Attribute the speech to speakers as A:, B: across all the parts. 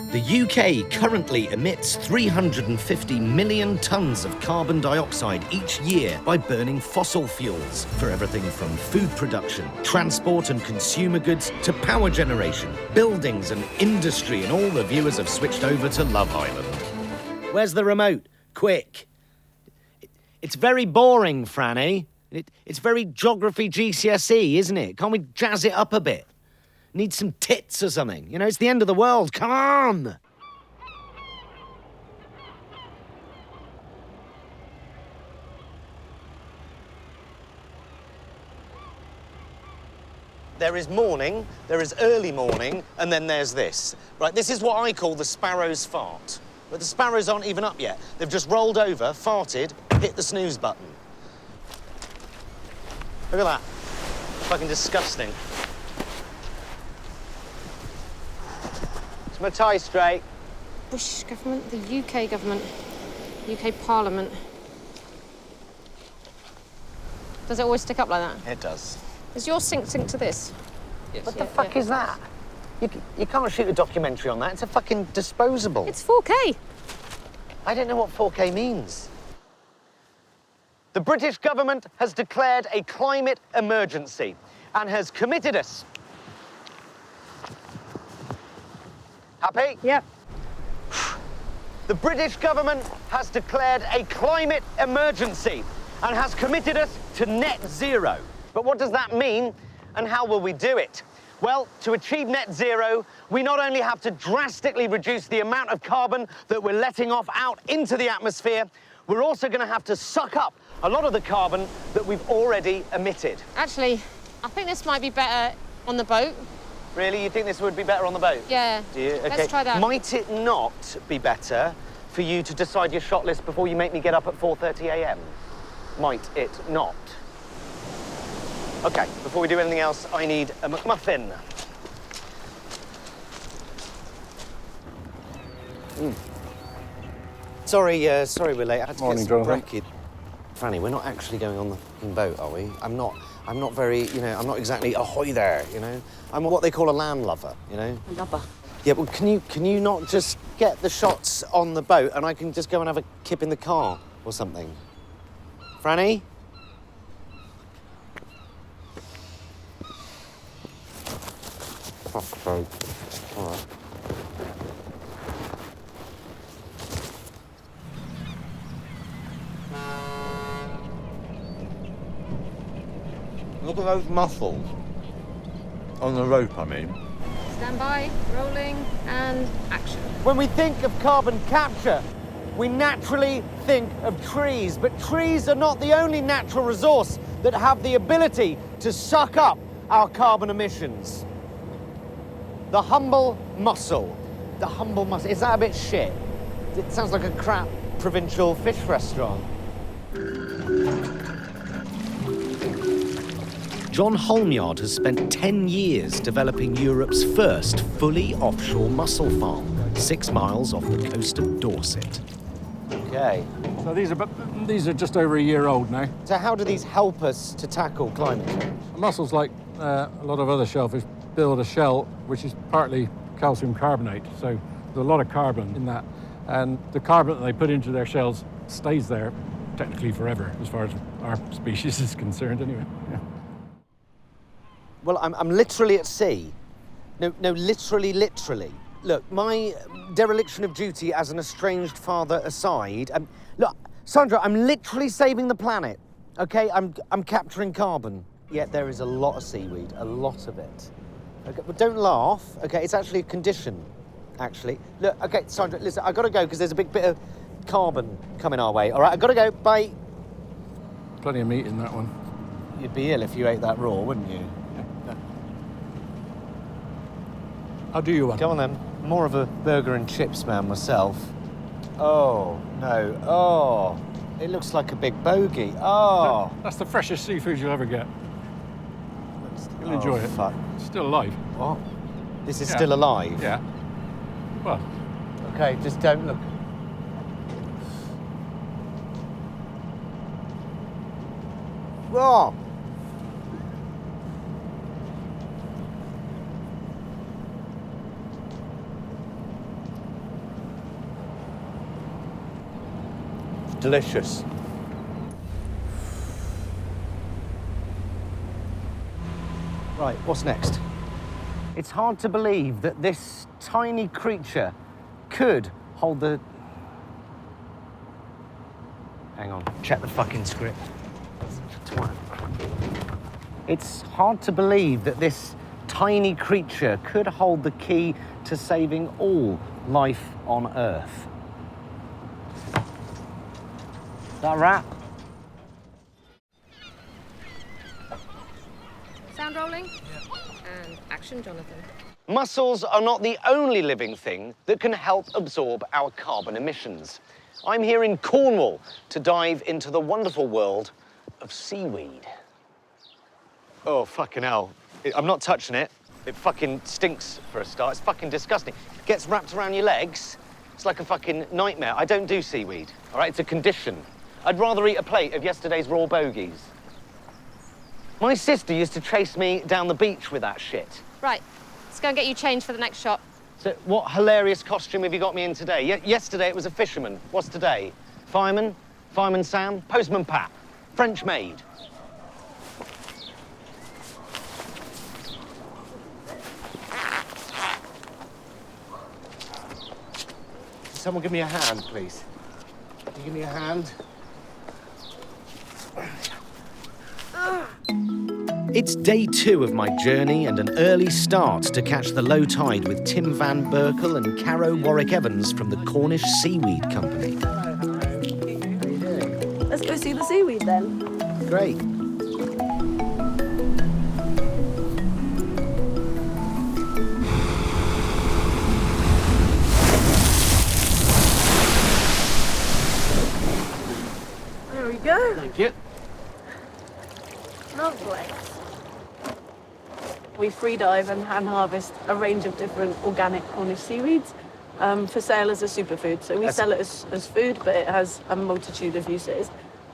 A: The UK currently emits 350 million tonnes of carbon dioxide each year by burning fossil fuels for everything from food production, transport and consumer goods to power generation, buildings and industry, and all the viewers have switched over to Love Island. Where's the remote? Quick. It's very boring, Franny. It's very geography GCSE, isn't it? Can't we jazz it up a bit? Need some tits or something. You know, it's the end of the world. Come on! There is morning, there is early morning, and then there's this. Right, this is what I call the sparrow's fart. But the sparrows aren't even up yet. They've just rolled over, farted, hit the snooze button. Look at that. Fucking disgusting. Is my tie straight?
B: British government, the UK government, UK Parliament. Does it always stick up like that?
A: It does.
B: Is your sink to this?
A: Yes. What the fuck is that? You can't shoot a documentary on that. It's a fucking disposable.
B: It's 4K.
A: I don't know what 4K means. The British government has declared a climate emergency and has committed us. Happy?
B: Yep.
A: The British government has declared a climate emergency and has committed us to net zero. But what does that mean, and how will we do it? Well, to achieve net zero, we not only have to drastically reduce the amount of carbon that we're letting off out into the atmosphere, we're also going to have to suck up a lot of the carbon that we've already emitted.
B: Actually, I think this might be better on the boat.
A: Really? You think this would be better on the boat?
B: Yeah.
A: Do you? Okay.
B: Let's try that.
A: Might it not be better for you to decide your shot list before you make me get up at 4:30 a.m? Might it not? Okay, before we do anything else, I need a McMuffin. Sorry we're late. I had to
C: Morning,
A: get some
C: Jonathan.
A: brekkie. Franny, we're not actually going on the fucking boat, are we? I'm not very, you know, I'm not exactly ahoy there, you know? I'm what they call a land lover, you know?
B: A lubber.
A: Yeah, well, can you not just get the shots on the boat and I can just go and have a kip in the car or something? Franny? Fuck's sake. All right. Look at those muscles. On the rope, I mean.
B: Stand by, rolling, and action.
A: When we think of carbon capture, we naturally think of trees, but trees are not the only natural resource that have the ability to suck up our carbon emissions. The humble mussel. The humble mussel. Is that a bit shit? It sounds like a crap provincial fish restaurant. John Holmyard has spent 10 years developing Europe's first fully offshore mussel farm, 6 miles off the coast of Dorset. Okay.
C: So these are just over a year old now.
A: So how do these help us to tackle climate change?
C: Mussels, like a lot of other shellfish, build a shell which is partly calcium carbonate. So there's a lot of carbon in that. And the carbon that they put into their shells stays there technically forever, as far as our species is concerned anyway. Yeah.
A: Well, I'm literally at sea. No, literally. Look, my dereliction of duty as an estranged father aside, look, Sandra, I'm literally saving the planet, okay? I'm capturing carbon. Yet there is a lot of seaweed, a lot of it. Okay, but don't laugh, okay? It's actually a condition, actually. Look, okay, Sandra, listen, I gotta go because there's a big bit of carbon coming our way, all right? I gotta go, bye.
C: Plenty of meat in that one.
A: You'd be ill if you ate that raw, wouldn't you?
C: I'll do you one.
A: Come on then. More of a burger and chips man myself. Oh, no. Oh, it looks like a big bogey. Oh.
C: That's the freshest seafood you'll ever get. You'll enjoy it.
A: Fuck.
C: It's still alive.
A: What? This is still alive?
C: Yeah. Well.
A: Okay, just don't look. Oh. delicious. Right, what's next? It's hard to believe that this tiny creature could hold the... Hang on, check the fucking script. Such a twat. It's hard to believe that this tiny creature could hold the key to saving all life on Earth. Is that a wrap?
B: Sound rolling? Yeah. And action, Jonathan.
A: Mussels are not the only living thing that can help absorb our carbon emissions. I'm here in Cornwall to dive into the wonderful world of seaweed. Oh, fucking hell. I'm not touching it. It fucking stinks for a start. It's fucking disgusting. It gets wrapped around your legs. It's like a fucking nightmare. I don't do seaweed, all right? It's a condition. I'd rather eat a plate of yesterday's raw bogies. My sister used to chase me down the beach with that shit.
B: Right, let's go and get you changed for the next shot.
A: So what hilarious costume have you got me in today? Yesterday it was a fisherman. What's today? Fireman? Fireman Sam? Postman Pat? French maid? Someone give me a hand, please. Can you give me a hand? It's day 2 of my journey and an early start to catch the low tide with Tim Van Berkel and Caro Warwick-Evans from the Cornish Seaweed Company.
D: Let's go see the seaweed then.
A: Great.
D: There we go.
A: Thank you.
D: Lovely. We free dive and hand harvest a range of different organic Cornish seaweeds for sale as a superfood. So we sell it as food, but it has a multitude of uses,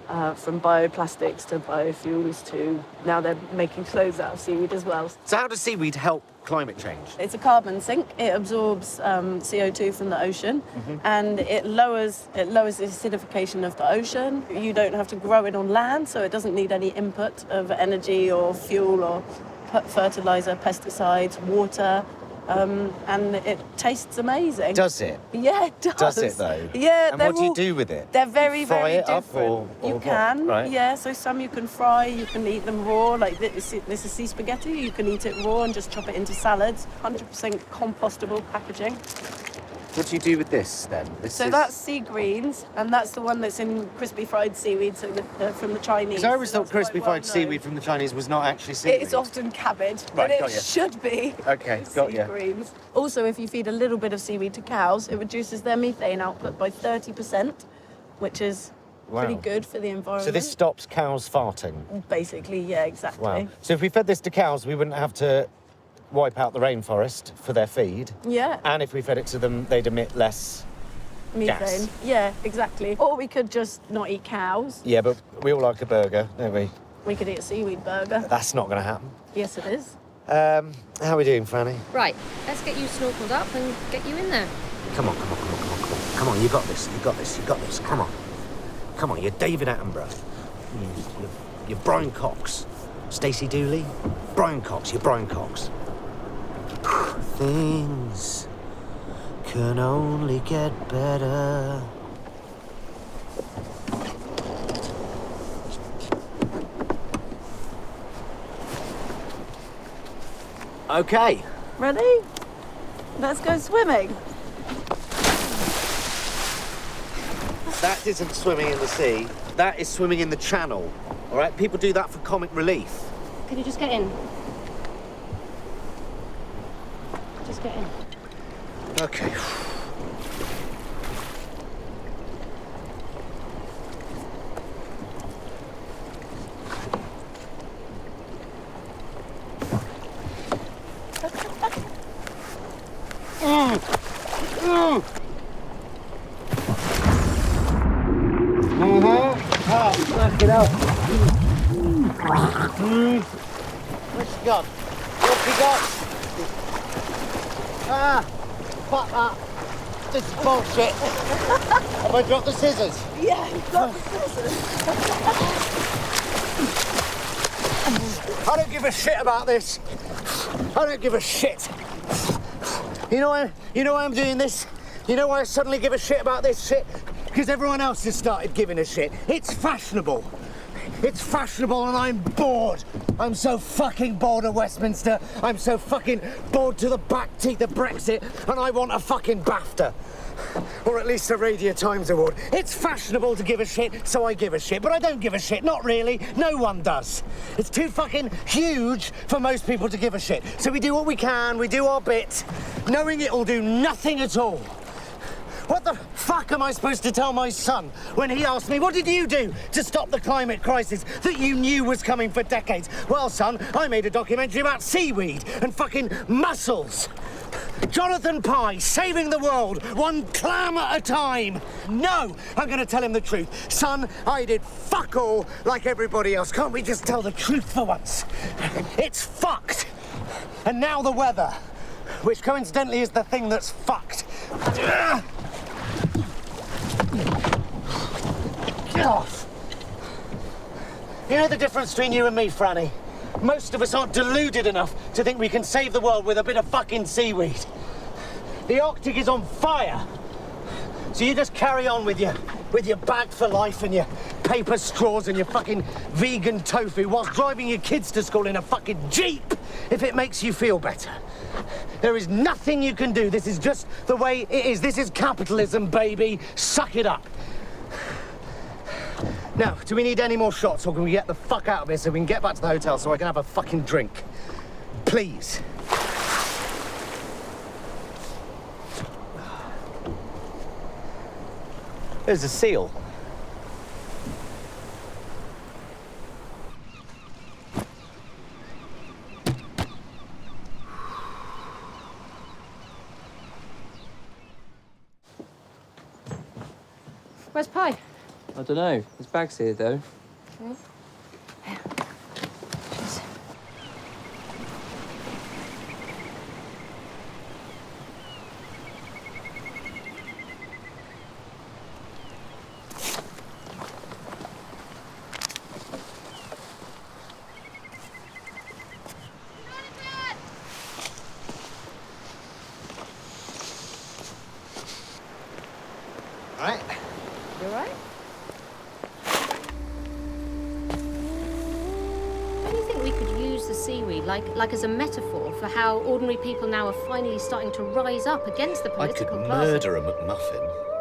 D: from bioplastics to biofuels to now they're making clothes out of seaweed as well.
A: So how does seaweed help climate change?
D: It's a carbon sink. It absorbs CO2 from the ocean, and it lowers the acidification of the ocean. You don't have to grow it on land, so it doesn't need any input of energy or fuel or fertilizer, pesticides, water, and it tastes amazing.
A: Does it?
D: Yeah, it does.
A: Does it though?
D: Yeah.
A: And what do you do with it?
D: They're very,
A: Fry
D: very
A: it up
D: different.
A: or
D: you
A: what?
D: can,
A: Right.
D: yeah. So some you can fry, you can eat them raw. Like this is sea spaghetti. You can eat it raw and just chop it into salads. 100% compostable packaging.
A: What do you do with this then?
D: So that's sea greens, and that's the one that's in crispy fried seaweed, so from the Chinese.
A: Because I always
D: So
A: thought
D: that's
A: crispy
D: quite well
A: fried seaweed from the Chinese was not actually seaweed.
D: It's often cabbage,
A: Right,
D: but it
A: got ya.
D: should be.
A: Okay, got
D: sea
A: ya.
D: greens. Also, if you feed a little bit of seaweed to cows, it reduces their methane output by 30%, which is pretty
A: Wow.
D: good for the environment.
A: So this stops cows farting?
D: Basically, yeah, exactly.
A: Wow. So if we fed this to cows, we wouldn't have to wipe out the rainforest for their feed.
D: Yeah.
A: And if we fed it to them, they'd emit less
D: Methane.
A: gas.
D: Yeah, exactly. Or we could just not eat cows.
A: Yeah, but we all like a burger, don't we?
D: We could eat a seaweed burger.
A: That's not going to happen.
D: Yes, it is.
A: How are we doing, Franny?
B: Right, let's get you snorkeled up and get you in there.
A: Come on. Come on, you got this. Come on. Come on, you're David Attenborough. You're Brian Cox. Stacey Dooley? Brian Cox, you're Brian Cox. Things can only get better. Okay.
D: Ready? Let's go swimming.
A: That isn't swimming in the sea. That is swimming in the channel. All right? People do that for comic relief.
B: Could you just get in? Just get in.
A: Okay. Knock it out. What's she got? What's she got? Ah, fuck that.
E: This is bullshit. Have I dropped the scissors?
D: Yeah, you've got the scissors.
E: I don't give a shit about this. I don't give a shit. You know why I'm doing this? You know why I suddenly give a shit about this shit? Because everyone else has started giving a shit. It's fashionable. It's fashionable and I'm bored. I'm so fucking bored of Westminster. I'm so fucking bored to the back teeth of Brexit and I want a fucking BAFTA. Or at least a Radio Times Award. It's fashionable to give a shit, so I give a shit. But I don't give a shit, not really. No one does. It's too fucking huge for most people to give a shit. So we do what we can, we do our bit, knowing it'll do nothing at all. What the fuck am I supposed to tell my son when he asks me, what did you do to stop the climate crisis that you knew was coming for decades? Well, son, I made a documentary about seaweed and fucking mussels. Jonathan Pye, saving the world, one clam at a time. No, I'm going to tell him the truth. Son, I did fuck all like everybody else. Can't we just tell the truth for once? It's fucked. And now the weather, which coincidentally is the thing that's fucked. You know the difference between you and me, Franny? Most of us aren't deluded enough to think we can save the world with a bit of fucking seaweed. The Arctic is on fire. So you just carry on with your bag for life and your paper straws and your fucking vegan tofu whilst driving your kids to school in a fucking Jeep if it makes you feel better. There is nothing you can do. This is just the way it is. This is capitalism, baby. Suck it up. Now, do we need any more shots or can we get the fuck out of here so we can get back to the hotel so I can have a fucking drink? Please. There's a seal.
B: Where's Pie?
F: I don't know. His bag's here, though.
B: Okay. Here. Cheers.
E: All right.
B: You all right? Don't you think we could use the seaweed like as a metaphor for how ordinary people now are finally starting to rise up against the
A: I could
B: political class?
A: murder a McMuffin.